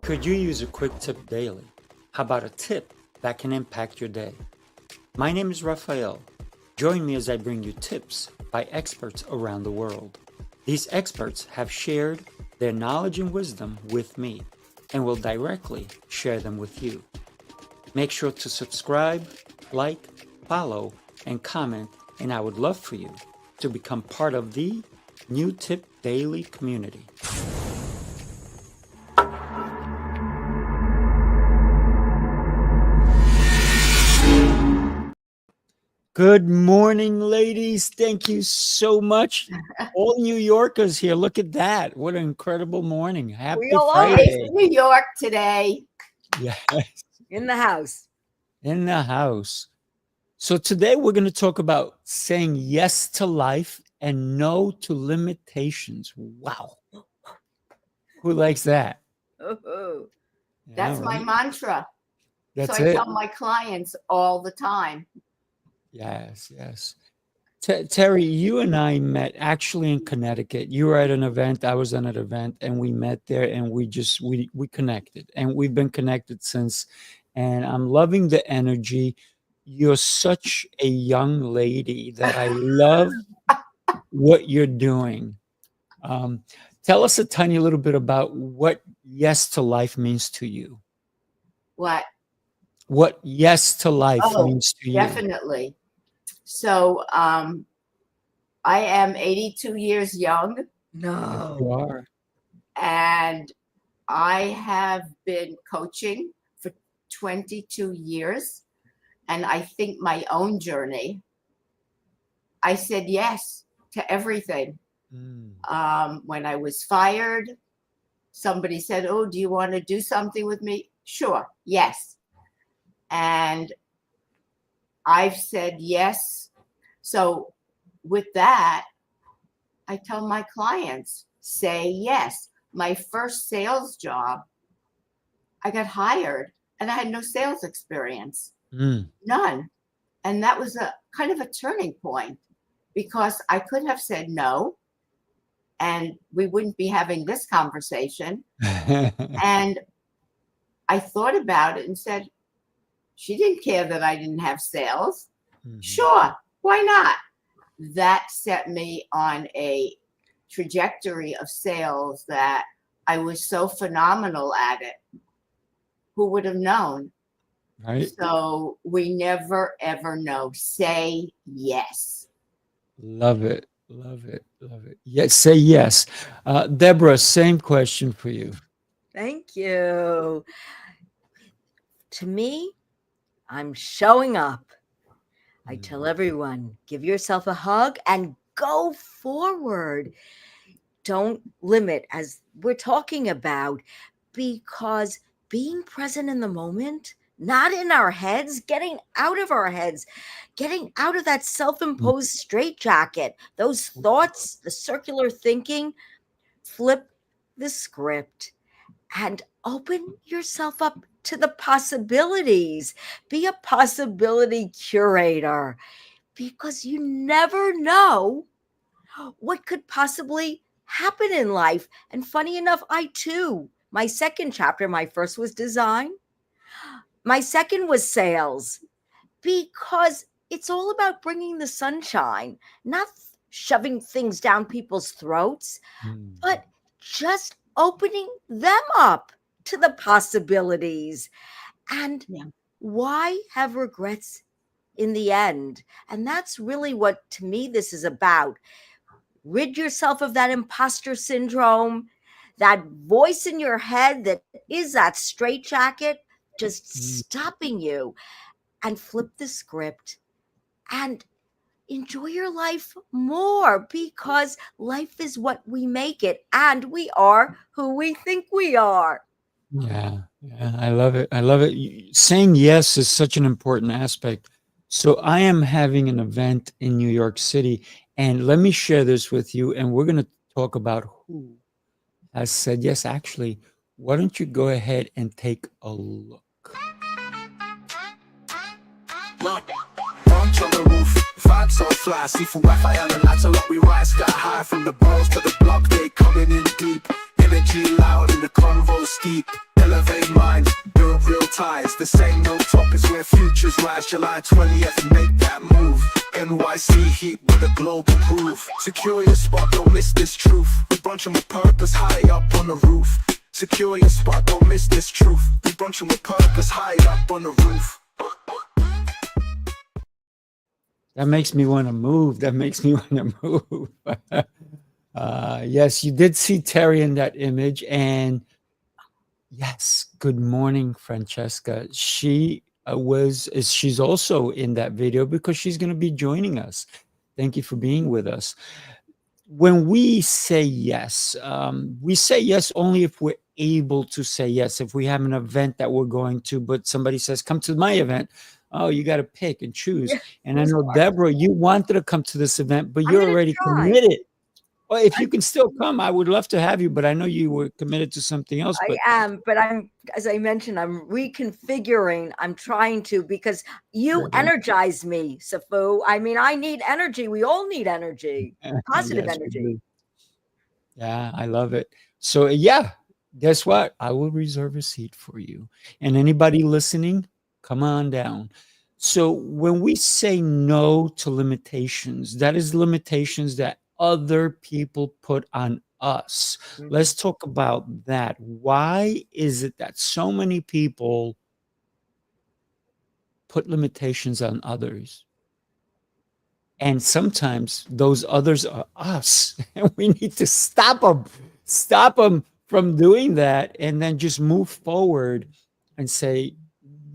Could you use a quick tip daily? How about a tip that can impact your day? My name is Rafael. Join me as I bring you tips by experts around the world. These experts have shared their knowledge and wisdom with me and will directly share them with you. Make sure to subscribe, like, follow, and comment, and I would love for you to become part of the New Tip Daily community. Good morning, ladies. Thank you so much. All New Yorkers here. Look at that. What an incredible morning. Happy Friday. New York today. Yes. In the house. In the house. So today we're going to talk about saying yes to life and no to limitations. Wow. Who likes that? Oh, Yeah, that's my right? mantra. That's so I it. tell my clients all the time. Yes, yes. Terry, you and I met actually in Connecticut. You were at an event, I was at an event, and we met there and we connected. And we've been connected since. And I'm loving the energy. You're such a young lady that I love what you're doing. Tell us a tiny little bit about what yes to life means to you. What yes to life means to you. Definitely. So I am 82 years young. No. You are. And I have been coaching for 22 years. And I think my own journey, I said yes to everything. When I was fired, somebody said, "Oh, do you want to do something with me?" Sure, yes. And I've said yes. So with that, I tell my clients, say yes. My first sales job, I got hired and I had no sales experience. None. And that was a kind of a turning point because I could have said no and we wouldn't be having this conversation. And I thought about it and said, she didn't care that I didn't have sales. Sure, why not? That set me on a trajectory of sales that I was so phenomenal at it. Who would have known? Right. So we never, ever know. Say yes. Love it. Love it. Love it. Yes. Say yes. Deborah, same question for you. Thank you. To me, I'm showing up. I tell everyone, give yourself a hug and go forward. Don't limit, as we're talking about, because being present in the moment, not in our heads, getting out of our heads, getting out of that self-imposed straitjacket, those thoughts, the circular thinking, flip the script and open yourself up to the possibilities. Be a possibility curator because you never know what could possibly happen in life. And funny enough, I too, my second chapter, my first was design. My second was sales, because it's all about bringing the sunshine, not shoving things down people's throats, but just opening them up to the possibilities. And why have regrets in the end? And that's really what, to me, this is about. Rid yourself of that imposter syndrome, that voice in your head that is that straitjacket just stopping you, and flip the script and enjoy your life more, because life is what we make it, and we are who we think we are. Yeah, I love it. I love it. Saying yes is such an important aspect. So I am having an event in New York City, and let me share this with you, and we're going to talk about who has said yes. Actually, why don't you go ahead and take a look? Punch on the roof, vibe so fly. Sifu Rafael and lots of luck. We rise sky high from the balls to the block. They coming in deep. Energy loud and the convo steep. Elevate rise July 20th, make that move. NYC heat with a global groove. Secure your spot, don't miss this truth. We brunching with purpose high up on the roof. Secure your spot, don't miss this truth. We brunching with purpose high up on the roof. That makes me want to move. That makes me want to move. Yes, you did see Terry in that image. And yes, good morning, Francesca. She's also in that video because she's going to be joining us. Thank you for being with us. When we say yes only if we're able to say yes. If we have an event that we're going to, but somebody says, come to my event. Oh, you got to pick and choose. Yeah, And I know, Deborah, you wanted to come to this event, but you're gonna already try. committed. Well, if you can still come, I would love to have you, but I know you were committed to something else. I But am, but as I mentioned, I'm reconfiguring. I'm trying to, because you energize me, Sifu. I mean, I need energy. We all need energy, positive yes, we energy. do. Yeah, I love it. So yeah, guess what? I will reserve a seat for you. And anybody listening, come on down. So when we say no to limitations, that is limitations that other people put on us. Mhm. Let's talk about that. Why is it that so many people put limitations on others? And sometimes those others are us, and we need to stop them from doing that, and then just move forward and say,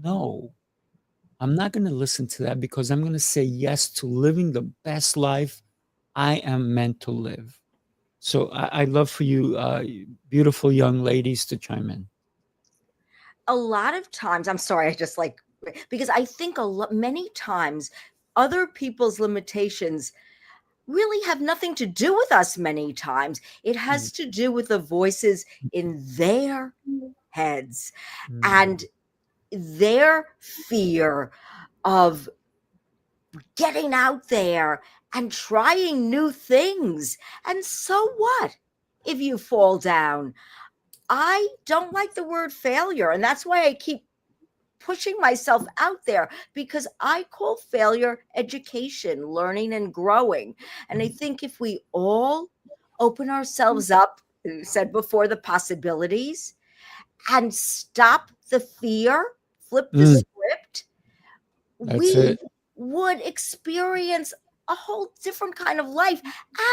no, I'm not going to listen to that, because I'm going to say yes to living the best life I am meant to live. So I'd love for you, beautiful young ladies, to chime in. A lot of times, I'm sorry, I just because I think many times other people's limitations really have nothing to do with us. Many times it has to do with the voices in their heads and their fear of getting out there and trying new things. And so what if you fall down? I don't like the word failure, and that's why I keep pushing myself out there, because I call failure education, learning and growing. And I think if we all open ourselves up, you said before, the possibilities, and stop the fear, flip the script, That's we it. would experience a whole different kind of life.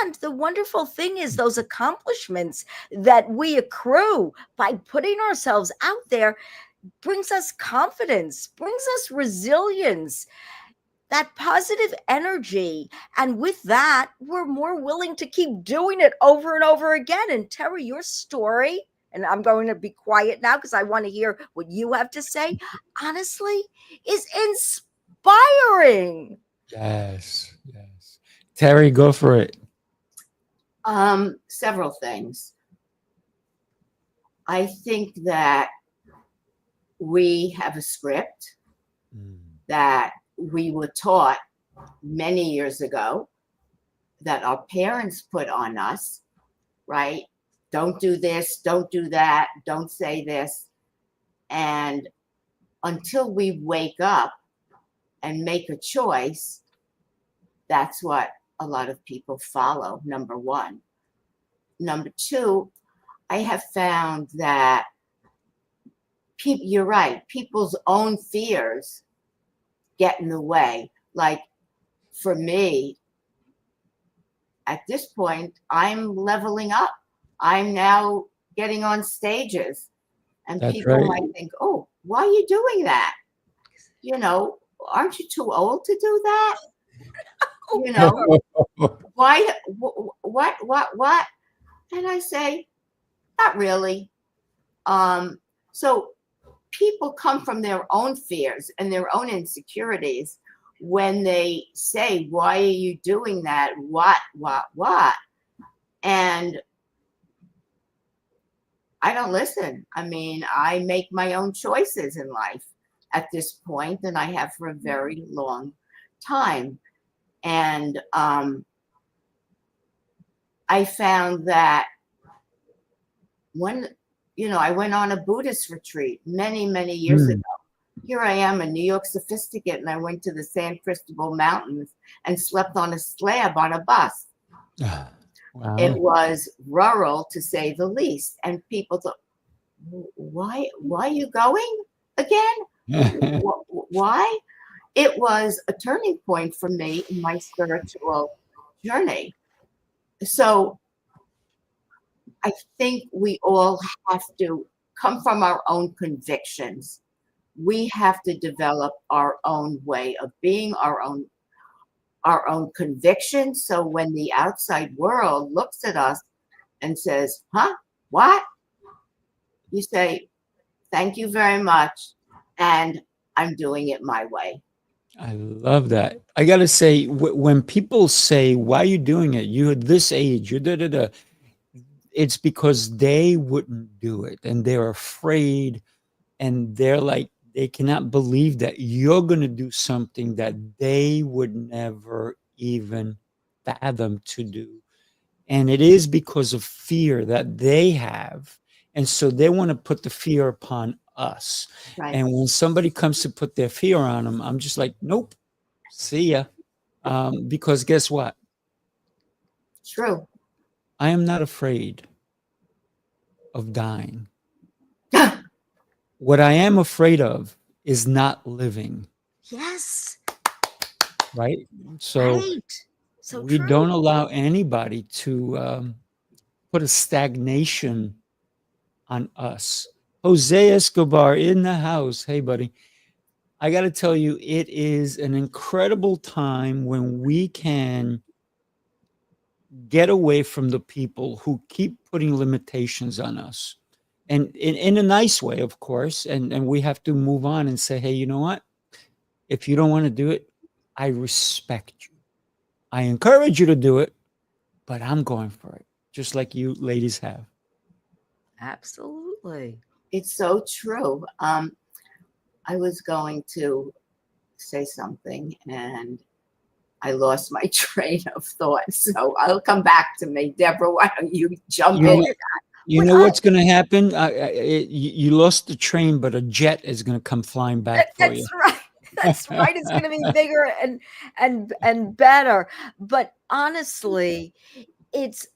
And the wonderful thing is, those accomplishments that we accrue by putting ourselves out there brings us confidence, brings us resilience, that positive energy. And with that, we're more willing to keep doing it over and over again. And Terry, your story, and I'm going to be quiet now because I want to hear what you have to say, honestly, is inspiring. Yes. Terry, go for it. Several things. I think that we have a script that we were taught many years ago, that our parents put on us, right? Don't do this, don't do that, don't say this. And until we wake up and make a choice, that's what a lot of people follow, number one. Number two, I have found that you're right, people's own fears get in the way. Like for me, at this point, I'm leveling up. I'm now getting on stages, and That's people right. might think, oh, why are you doing that? You know, aren't you too old to do that? You know, why, what? And I say, not really. So people come from their own fears and their own insecurities when they say, why are you doing that? What? And I don't listen. I mean, I make my own choices in life at this point, and I have for a very long time. And I found that when, I went on a Buddhist retreat many, many years ago, here I am, a New York sophisticate, and I went to the San Cristobal Mountains and slept on a slab on a bus. It Wow. was rural, to say the least. And people thought, why are you going again? Why? It was a turning point for me in my spiritual journey. So I think we all have to come from our own convictions. We have to develop our own way of being, our own convictions. So when the outside world looks at us and says, huh, what? You say, thank you very much. And I'm doing it my way. I love that. I got to say, when people say, why are you doing it? You're this age, you're da-da-da. It's because they wouldn't do it and they're afraid and they're like, they cannot believe that you're going to do something that they would never even fathom to do. And it is because of fear that they have. And so they want to put the fear upon us. Right. And when somebody comes to put their fear on them, I'm just like, nope, see ya. Because guess what? True. I am not afraid of dying. What I am afraid of is not living, Yes. right? So Right. So we true. don't allow anybody to put a stagnation on us. Jose Escobar in the house. Hey, buddy. I got to tell you, it is an incredible time when we can get away from the people who keep putting limitations on us. And in a nice way, of course. And we have to move on and say, hey, you know what? If you don't want to do it, I respect you. I encourage you to do it, but I'm going for it, just like you ladies have. Absolutely. It's so true. I was going to say something and I lost my train of thought. So I'll come back to me. Deborah, why don't you jump You in? know, you know what's going to happen? You lost the train, but a jet is going to come flying back for you. That's right. That's right. It's going to be bigger and better. But honestly, it's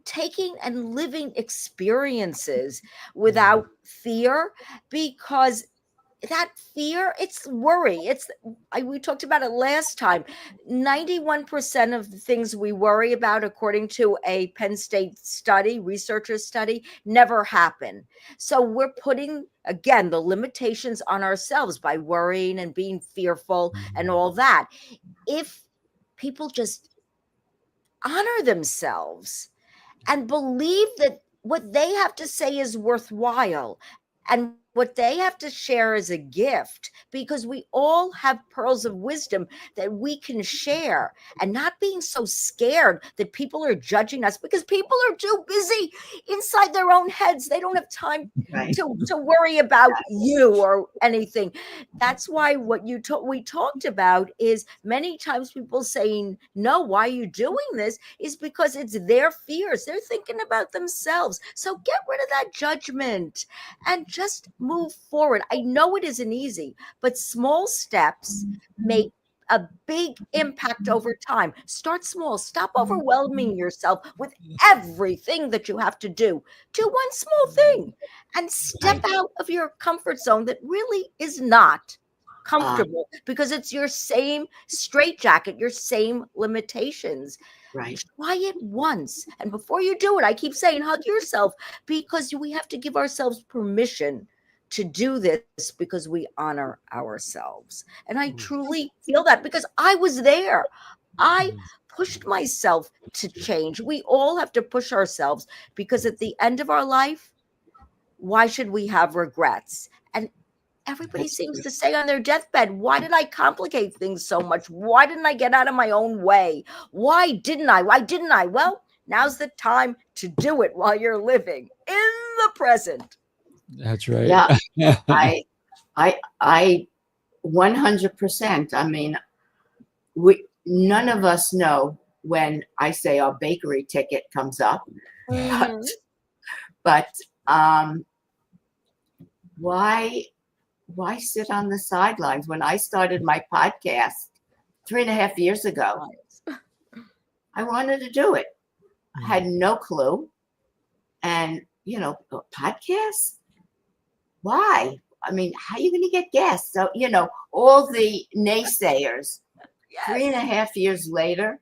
taking and living experiences without fear, because that fear, it's worry. We talked about it last time. 91% of the things we worry about, according to a Penn State study, researchers study, never happen. So we're putting, again, the limitations on ourselves by worrying and being fearful and all that. If people just honor themselves and believe that what they have to say is worthwhile and what they have to share is a gift, because we all have pearls of wisdom that we can share, and not being so scared that people are judging us, because people are too busy inside their own heads. They don't have time Right. to worry about you or anything. That's why what we talked about is many times people saying, no, why are you doing this? Is because it's their fears. They're thinking about themselves. So get rid of that judgment and just move forward. I know it isn't easy, but small steps make a big impact over time. Start small. Stop overwhelming yourself with everything that you have to do. Do one small thing and step out of your comfort zone that really is not comfortable, because it's your same straitjacket, your same limitations. Right. Try it once. And before you do it, I keep saying, hug yourself, because we have to give ourselves permission to do this, because we honor ourselves. And I truly feel that, because I was there. I pushed myself to change. We all have to push ourselves, because at the end of our life, why should we have regrets? And everybody seems to say on their deathbed, why did I complicate things so much? Why didn't I get out of my own way? Why didn't I? Why didn't I? Well, now's the time to do it while you're living in the present. That's right. Yeah. I 100%. I mean, none of us know when I say our bakery ticket comes up, but why why sit on the sidelines? When I started my podcast 3.5 years ago, I wanted to do it. I had no clue. And, a podcast? Why? I mean, how are you going to get guests? So, all the naysayers. Yes. 3.5 years later,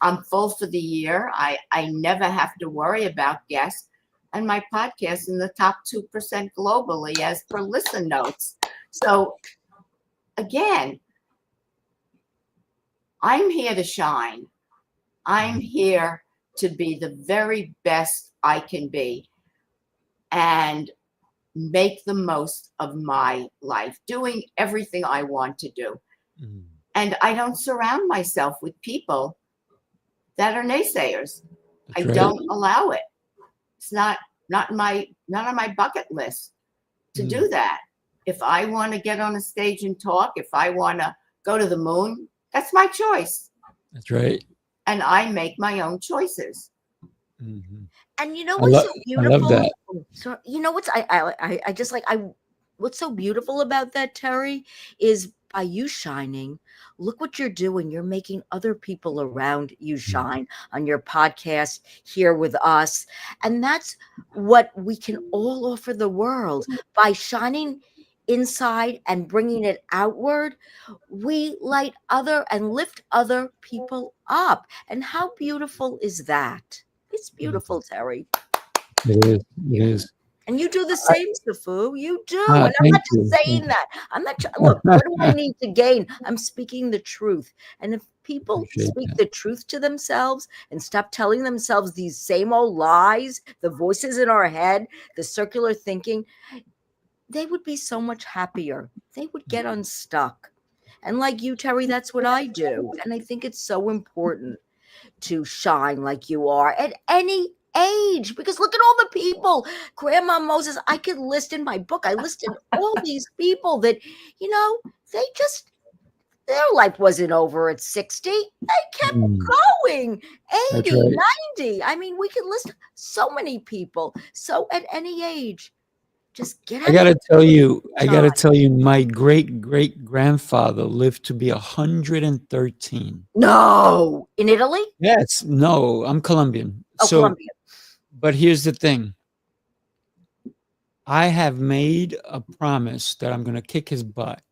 I'm full for the year. I never have to worry about guests. And my podcast in the top 2% globally as per listen notes. So again, I'm here to shine. I'm here to be the very best I can be and make the most of my life, doing everything I want to do. And I don't surround myself with people that are naysayers. I don't allow it. It's not on my bucket list to do that. If I want to get on a stage and talk, if I want to go to the moon, that's my choice. That's right. And I make my own choices. And you know what's so beautiful? I love that. So you know what's I just like what's so beautiful about that, Terry, is by you shining, look what you're doing. You're making other people around you shine on your podcast here with us. And that's what we can all offer the world by shining inside and bringing it outward. We light other and lift other people up. And how beautiful is that? It's beautiful, Terry. It is. It is. And you do the same, Sifu. You do. And I'm Thank not just you. saying that. I'm not, look, what do I need to gain? I'm speaking the truth. And if people speak the truth to themselves and stop telling themselves these same old lies, the voices in our head, the circular thinking, they would be so much happier. They would get unstuck. And like you, Terry, that's what I do. And I think it's so important to shine like you are at any age, because look at all the people, Grandma Moses, I could list in my book, I listed all these people that, they just, their life wasn't over at 60. They kept going, 80, 90. I mean, we could list so many people. So at any age, just get out. I gotta tell you, my great grandfather lived to be 113. No, in Italy? Yes, no, I'm Colombian. Oh, Colombian. But here's the thing. I have made a promise that I'm going to kick his butt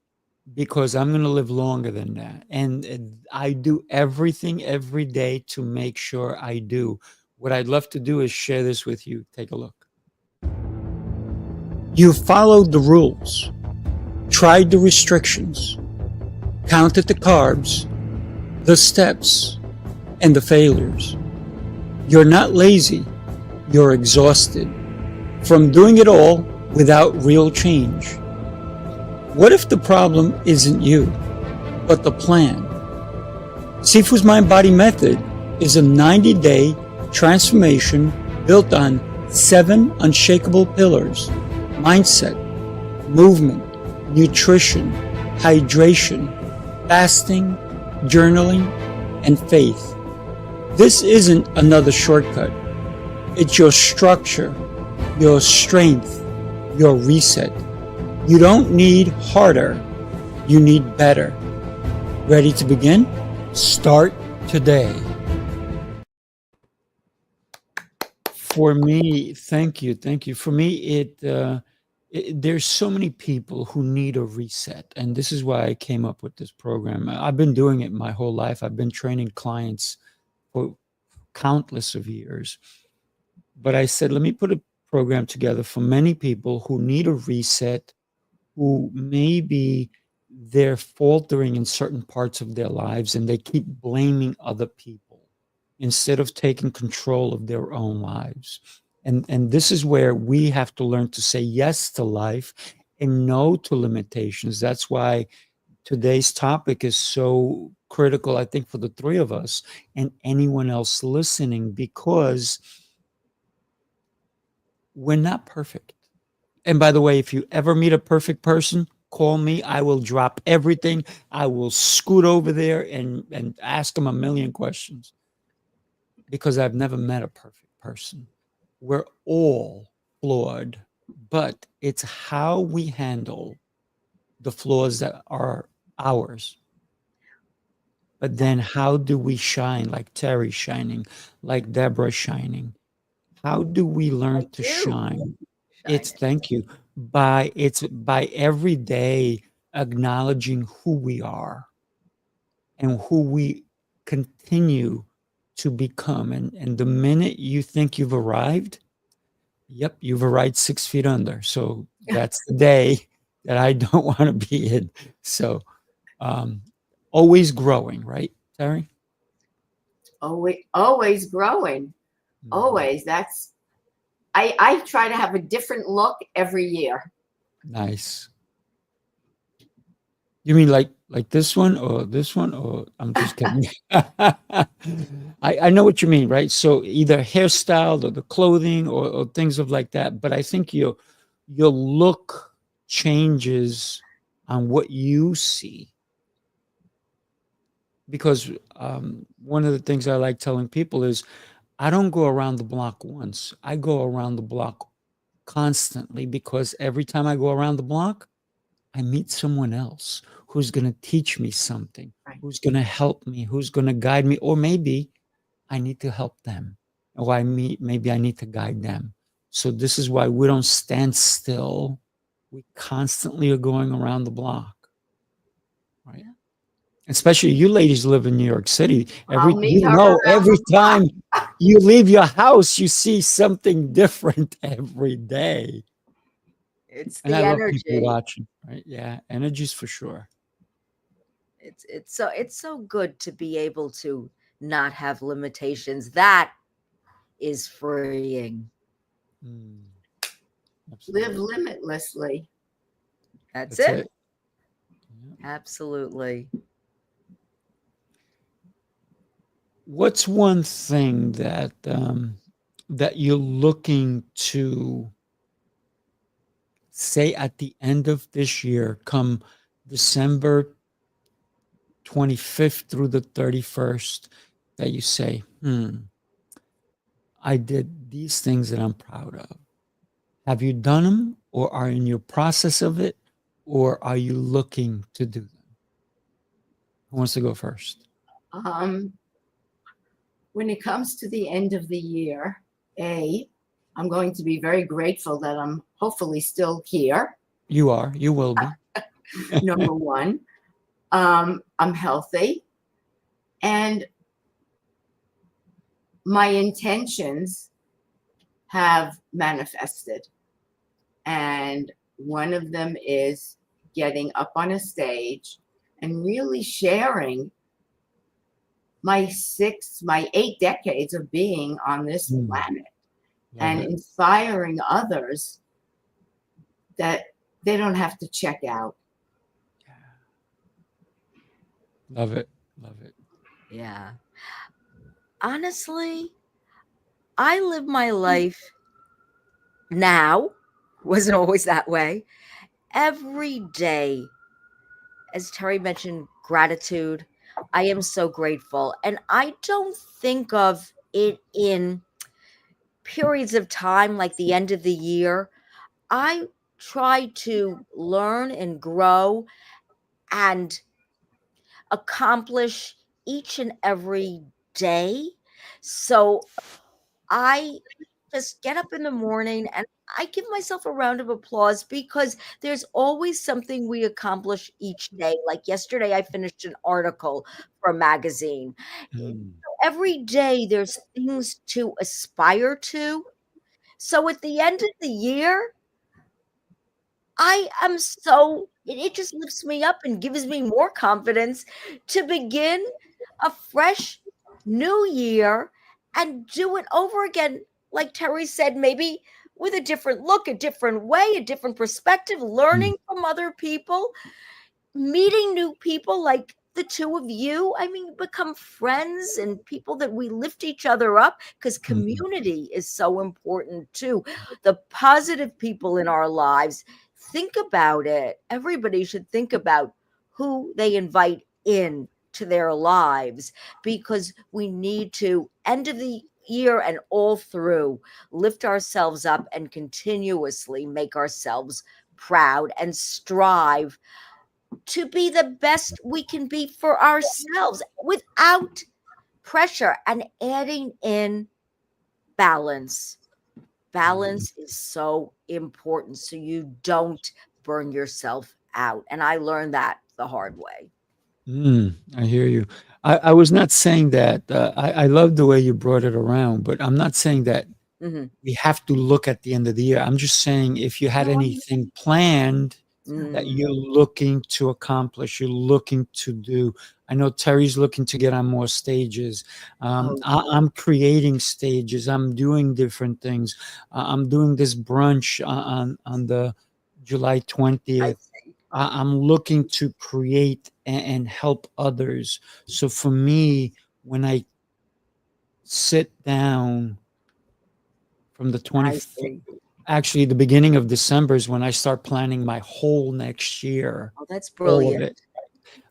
because I'm going to live longer than that. And I do everything every day to make sure I do. What I'd love to do is share this with you. Take a look. You followed the rules, tried the restrictions, counted the carbs, the steps, and the failures. You're not lazy. You're exhausted from doing it all without real change. What if the problem isn't you, but the plan? Sifu's Mind Body Method is a 90-day transformation built on 7 unshakable pillars: mindset, movement, nutrition, hydration, fasting, journaling, and faith. This isn't another shortcut. It's your structure, your strength, your reset. You don't need harder. You need better. Ready to begin? Start today. For me, thank you. For me, there's so many people who need a reset. And this is why I came up with this program. I've been doing it my whole life. I've been training clients for countless of years. But I said, let me put a program together for many people who need a reset, who maybe they're faltering in certain parts of their lives and they keep blaming other people instead of taking control of their own lives. And this is where we have to learn to say yes to life and no to limitations. That's why today's topic is so critical, I think, for the three of us and anyone else listening, because we're not perfect. And by the way, if you ever meet a perfect person, call me. I will drop everything. I will scoot over there and ask them a million questions, because I've never met a perfect person. We're all flawed. but it's how we handle the flaws that are ours. But then how do we shine like Terry shining, like Deborah shining? How do we I learn to do shine? shine It's it. thank you. By every day acknowledging who we are and who we continue to become. And the minute you think you've arrived, yep, you've arrived 6 feet under. So that's the day that I don't want to be in. So um, always growing, right, Terry? Always growing. Always. That's I try to have a different look every year. Nice. You mean like this one or this one or I'm just kidding. I know what you mean, right? So either hairstyle or the clothing or things of like that. But I think your look changes on what you see because one of the things I like telling people is I don't go around the block once. I go around the block constantly because every time I go around the block, I meet someone else who's going to teach me something, Right. who's going to help me, who's going to guide me, or maybe I need to help them, or maybe I need to guide them. So this is why we don't stand still. We constantly are going around the block, right? Yeah. Especially you ladies live in New York City. I'll meet her around Every the block. time you leave your house, you see something different every day. It's And I the love people energy. watching, right? Yeah, energies for sure. It's so good to be able to not have limitations. That is freeing. Mm, Live absolutely. limitlessly. That's That's it. it. Yeah. Absolutely. What's one thing that you're looking to say at the end of this year, come December 25th through the 31st, that you say, I did these things that I'm proud of. Have you done them or are in your process of it or are you looking to do them? Who wants to go first? Um, when it comes to the end of the year, I'm going to be very grateful that I'm hopefully still here. You will be. Number one, I'm healthy, and my intentions have manifested. And one of them is getting up on a stage and really sharing my 8 decades of being on this Mm, planet love and it. inspiring others that they don't have to check out. Love it. Love it. Yeah. Honestly, I live my life now, wasn't always that way, every day. As Terry mentioned, gratitude. I am so grateful. And I don't think of it in periods of time like the end of the year. I try to learn and grow and accomplish each and every day. So I just get up in the morning and I give myself a round of applause because there's always something we accomplish each day. Like yesterday, I finished an article for a magazine. Mm, Every day, there's things to aspire to. So at the end of the year, I am so it just lifts me up and gives me more confidence to begin a fresh new year and do it over again. Like Terry said, maybe with a different look, a different way, a different perspective, mm, learning from other people, meeting new people like the two of you. I mean, become friends and people that we lift each other up because mm, community is so important too. The positive people in our lives, think about it. Everybody should think about who they invite in to their lives because we need to year and all through, lift ourselves up and continuously make ourselves proud and strive to be the best we can be for ourselves without pressure and adding in balance. Balance is so important so you don't burn yourself out. And I learned that the hard way. I hear you. I was not saying that. I love the way you brought it around, but I'm not saying that Mhm. we have to look at the end of the year. I'm just saying if you had No, anything planned that Mm. you're looking to accomplish, you're looking to do. I know Terry's looking to get on more stages. Oh, I'm creating stages. I'm doing different things. I'm doing this brunch on the July I 20th. see. I'm looking to create and help others. So for me, when I sit down from the I 20th, see. actually the beginning of December is when I start planning my whole next year, Oh, that's all of brilliant. it.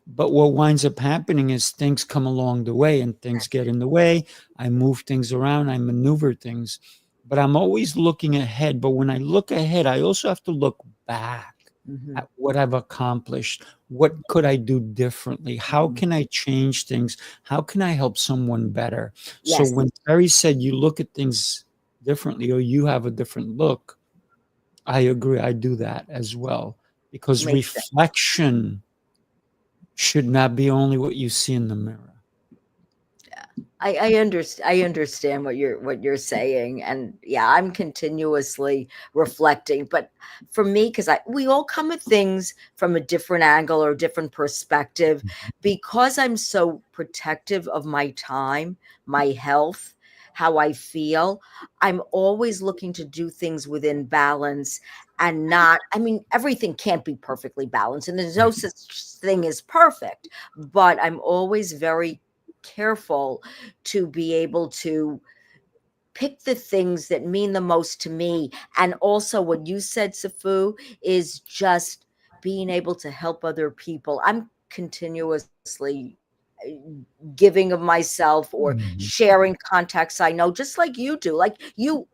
But what winds up happening is things come along the way and things get in the way. I move things around, I maneuver things, but I'm always looking ahead. But when I look ahead, I also have to look back Mhm. at what I've accomplished. What could I do differently? How Mhm. can I change things? How can I help someone better? So Yes, when Terry said you look at things differently or you have a different look, I agree. I do that as well because makes sense. reflection should not be only what you see in the mirror. I understand what you're saying, and yeah, I'm continuously reflecting. But for me, because we all come at things from a different angle or a different perspective, because I'm so protective of my time, my health, how I feel. I'm always looking to do things within balance and not. I mean, everything can't be perfectly balanced, and there's no such thing as perfect. But I'm always very careful to be able to pick the things that mean the most to me. And also, what you said, Sifu, is just being able to help other people. I'm continuously uh, giving of myself or Mhm. sharing contacts I know, just like you do. Like you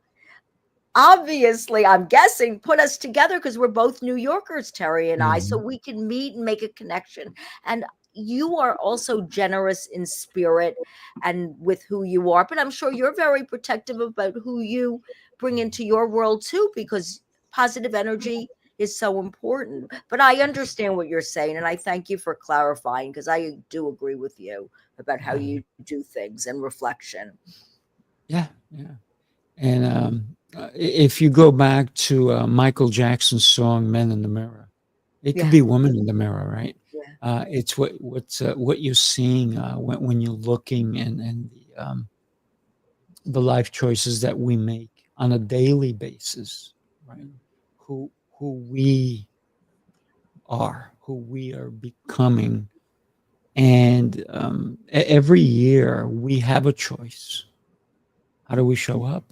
obviously, I'm guessing, put us together because we're both New Yorkers, Terry and I, so Mhm. we can meet and make a connection. And you are also generous in spirit and with who you are, but I'm sure you're very protective about who you bring into your world too, because positive energy is so important. But I understand what you're saying, and I thank you for clarifying because I do agree with you about how you do things and reflection. Yeah, yeah. And if you go back to Michael Jackson's song "Men in the Mirror," it could Yeah, be "Woman in the Mirror," right? yeah. It's what you're seeing when you're looking and the life choices that we make on a daily basis, right? Who who we who we are becoming, and every year we have a choice. How do we show up?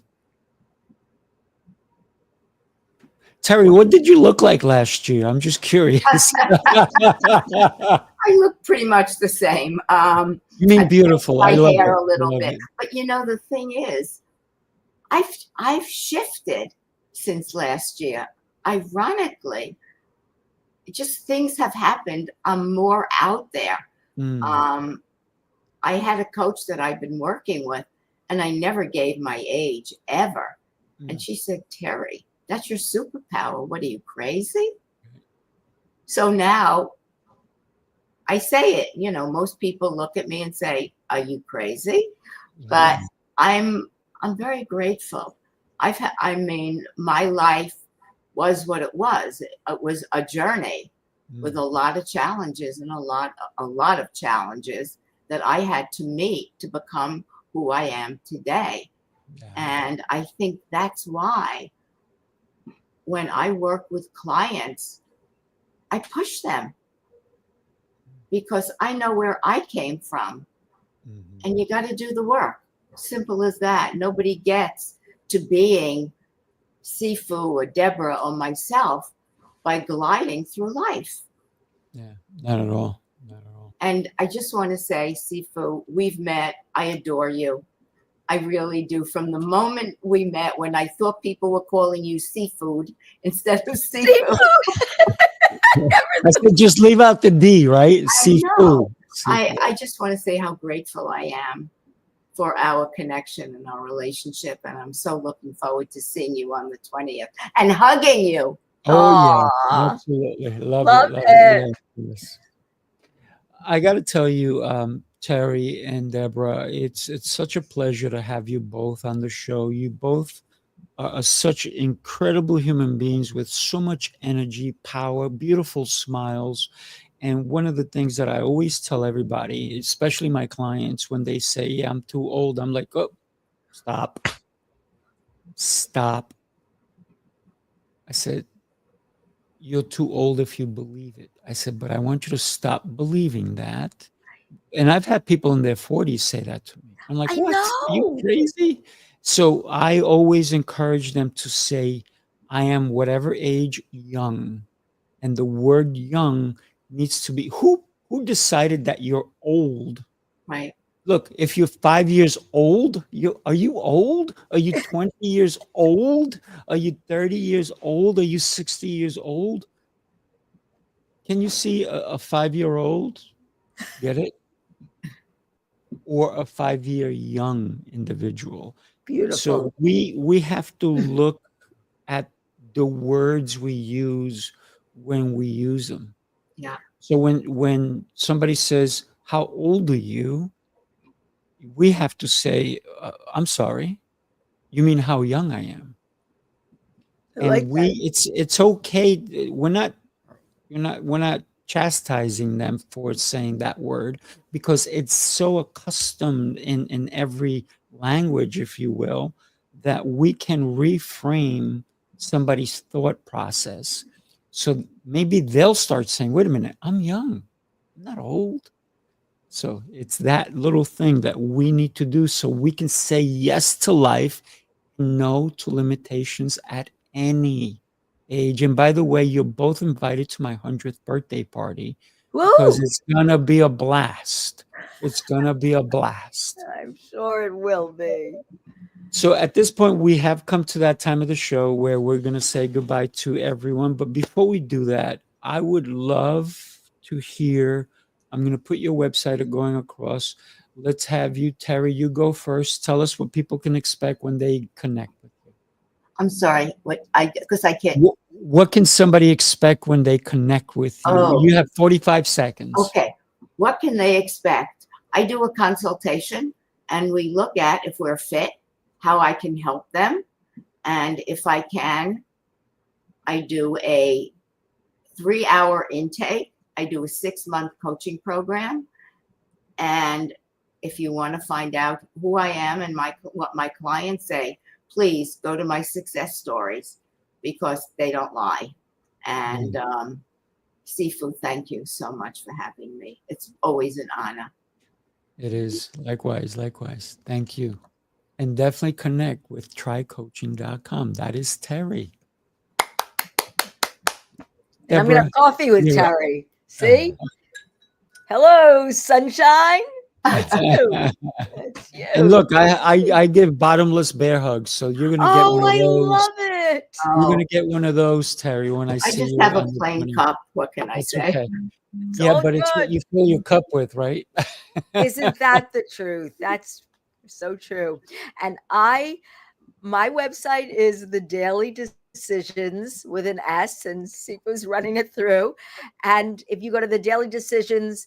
Terry, what did you look like last year? I'm just curious. I look pretty much the same. You I mean changed beautiful. I my love hair it. a I little love bit, it. but you know the thing is, I've shifted since last year. Ironically, just things have happened. I'm more out there. Mm, Um, I had a coach that I've been working with, and I never gave my age ever. And mm, she said, Terry, that's your superpower. What are you, crazy? So now I say it, most people look at me and say, are you crazy? But yeah. I'm very grateful. I mean, my life was what it was. It was a journey with Mm, a lot of challenges and a lot of challenges that I had to meet to become who I am today. yeah. And I think that's why when I work with clients, I push them because I know where I came from, Mhm. and you got to do the work. Simple as that. Nobody gets to being Sifu or Deborah or myself by gliding through life. Yeah. Not at all. Not at all. And I just want to say, Sifu, we've met. I adore you. I really do. From the moment we met, when I thought people were calling you seafood instead of seafood. I said, just leave out the D, right? I Seafood. know. Seafood. I just want to say how grateful I am for our connection and our relationship. And I'm so looking forward to seeing you on the 20th and hugging you. Oh, yeah. Aw, Absolutely. Love love it. Love it. it. Yes. I got to tell you, Terry and Deborah, it's such a pleasure to have you both on the show. You both are such incredible human beings with so much energy, power, beautiful smiles. And one of the things that I always tell everybody, especially my clients, when they say, "Yeah, I'm too old," I'm like, "Oh, stop, stop." I said, "You're too old if you believe it." I said, "But I want you to stop believing that." And I've had people in their 40s say that to me. I'm like, I "What? Are you know. crazy?" So I always encourage them to say, "I am whatever age young." And the word young needs to be who decided that you're old? Right. Look, if you're 5 years old, are you old? Are you 20 years old? Are you 30 years old? Are you 60 years old? Can you see a 5-year-old? Get it? Or a 5-year young individual. So Beautiful. we have to look at the words we use when we use them. Yeah. So when somebody says, "How old are you?" we have to say, "I'm sorry. You mean how young I am?" I like And that. it's okay. We're not chastising them for saying that word because it's so accustomed in every language, if you will, that we can reframe somebody's thought process. So maybe they'll start saying, "Wait a minute, I'm young. I'm not old." So it's that little thing that we need to do so we can say yes to life, no to limitations at any age. And by the way, you're both invited to my 100th birthday party because Woo! it's going to be a blast. It's going to be a blast. I'm sure it will be. So at this point, we have come to that time of the show where we're going to say goodbye to everyone. But before we do that, I would love to hear. I'm going to put your website going across. Let's have you, Terry, you go first. Tell us what people can expect when they connect with you. I'm sorry. Because I can't. What can somebody expect when they connect with you? Oh, You have 45 seconds. okay. What can they expect? I do a consultation and we look at if we're fit, how I can help them. And if I can, I do a 3-hour intake. I do a 6-month coaching program. And if you want to find out who I am and what my clients say, please go to my success stories because they don't lie. And Sifu, thank you so much for having me. It's always an honor. It is. Likewise, likewise. Thank you. And definitely connect with trycoaching.com. That is Terry. And I'm going to have coffee with you're up. Terry. See? Hello, sunshine. That's you. That's you. And look, I give bottomless bear hugs, so you're gonna get one of I those. love it. You're gonna get one of those, Terry, when I I see just you. have a on the plain 20th. cup. What can I That's say? okay. It's Yeah, all but it's what good. you fill your cup with, right? Isn't that the truth? That's so true. And my website is the Daily Decisions with an S, and Sifu's running it through. And if you go to the Daily Decisions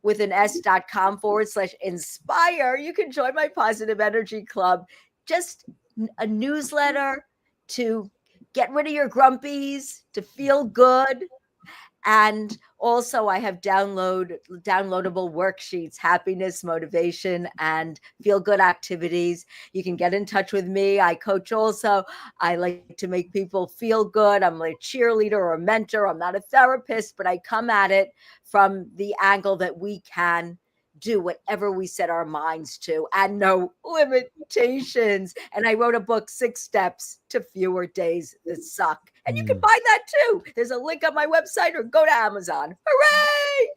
with an s.com/inspire, you can join my positive energy club. Just a newsletter to get rid of your grumpies, to feel good. And also I have downloadable worksheets, happiness, motivation, and feel good activities. You can get in touch with me. I coach also. I like to make people feel good. I'm like a cheerleader or a mentor. I'm not a therapist, but I come at it from the angle that we can do whatever we set our minds to and no limitations. And I wrote a book, 6 Steps to Fewer Days That Suck. And you can buy that too. There's a link on my website or go to Amazon. Hooray!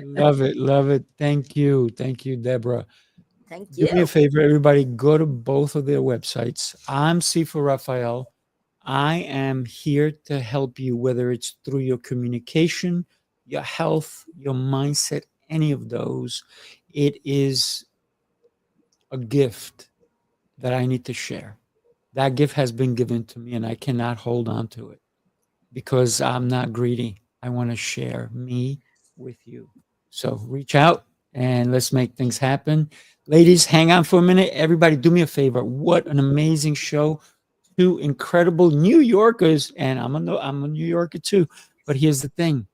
Love it. Love it. Thank you. Thank you, Deborah. Thank Do me a you. favor, everybody, go to both of their websites. I'm Sifu Rafael. I am here to help you, whether it's through your communication, your health, your mindset, any of those. It is a gift that I need to share. That gift has been given to me, and I cannot hold on to it because I'm not greedy. I want to share me with you. So reach out and let's make things happen. Ladies, hang on for a minute. Everybody, do me a favor. What an amazing show. Two incredible New Yorkers, and I'm a New Yorker too. But here's the thing: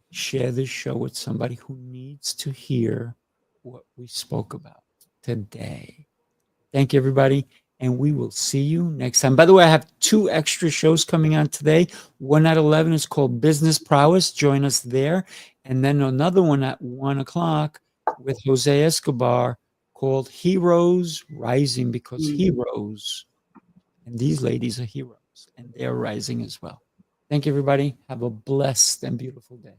share this show with somebody who needs to hear what we spoke about today. Thank you, everybody. And we will see you next time. By the way, I have 2 extra shows coming on today. One at 11 is called Business Prowess. Join us there. And then another one at 1 o'clock with Jose Escobar called Heroes Rising, because heroes, and these ladies are heroes, and they're rising as well. Thank you, everybody. Have a blessed and beautiful day.